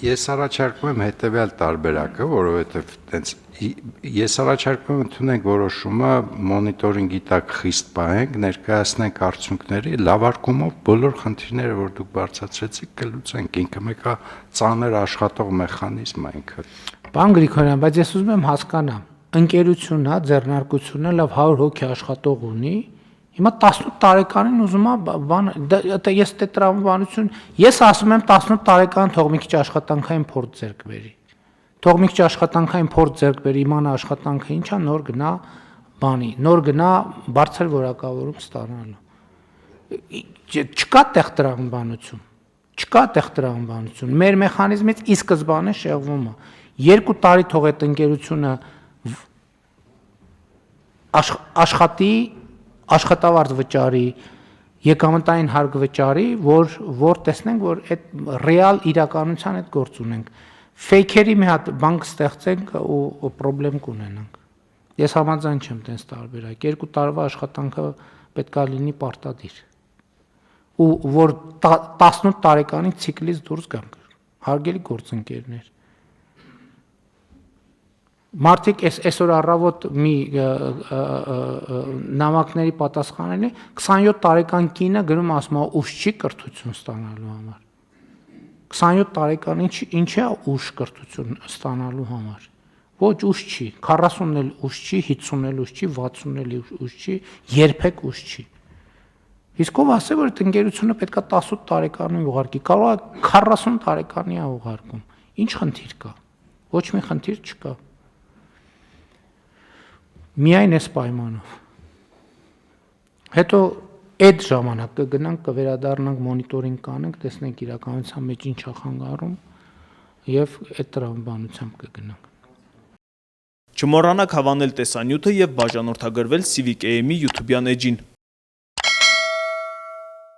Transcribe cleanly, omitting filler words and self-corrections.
Ես առաջարկում եմ հետևյալ տարբերակը, որովհետև տենց ես առաջարկում եմ ընդունենք որոշումը մոնիտորինգի տակ խիստ պահենք, ներկայացնենք արդյունքների, լավարկումով բոլոր խնդիրները, որ դուք բարձրացրեցիք, կլուծենք։ Ինքը մեկը ծանր աշխատող մեխանիզմ է ինքը։ Պարոն Գրիգորյան, բայց ես ուզում եմ հասկանամ, ընկերությունը, ձեռնարկությունը լավ 100 հոգի աշխատող ունի, հիմա 18 տարեկանին ուզում է ես դե տրամաբանություն, ես ասում եմ 18 տարեկան թող մի քիչ աշխատանքային փորձ ձեռք բերի։ Թող մի քիչ աշխատանքային փորձ ձեռք բերի, իմանա աշխատանքը ինչա, նոր գնա նոր գնա բարձր որակավորում ստանալու։ Չկա տեղ տրամաբանություն։ Չկա տեղ տրամաբանություն։ Մեր մեխանիզմից ի սկզբանե շեղվում է։ 2 տարի թող այդ ընկերությունը աշխատի, աշխատավարձ վճարի, եկամտային հարկ վճարի, որ տեսնենք, որ այդ ռեալ իրականության հետ գործ ունենք։ Ֆեյքերի մի հատ բան կստեղծենք ու պրոբլեմ կունենանք։ Ես համաձայն չեմ տես տարբերակ։ 2 տարվա աշխատանքը պետքա լինի պարտադիր։ Ու որ 18 տարեկանի ցիկլից դուրս գանք։ Հարգելի գործընկերներ։ Մարդիկ այսօր առավոտ մի նամակների պատասխանել է 27 տարեկան կինը գրում ասում է ուշ չի կրթություն ստանալու համար 27 տարեկան ինչ է ուշ կրթություն ստանալու համար ոչ ուշ չի 40-ն էլ ուշ չի 50-ն էլ ուշ չի 60-ն էլ ուշ չի երբեք ուշ չի իսկ ով ասե որ այդ ընկերությունը պետքա 18 տարեկանին ուղարկի կարող է 40 տարեկանի է ուղարկում ինչ խնդիր կա ոչ մի խնդիր չկա Միայն այս պայմանով։ Հետո այդ ժամանակ կգնանք կվերադառնանք մոնիտորինգ կանենք, տեսնենք իրականության մեջ ինչ է խանգարում եւ այդ տրամաբանությամբ կգնանք։ Չմոռանաք հավանել տեսանյութը եւ բաժանորդագրվել Civic AM-ի YouTube-յան էջին։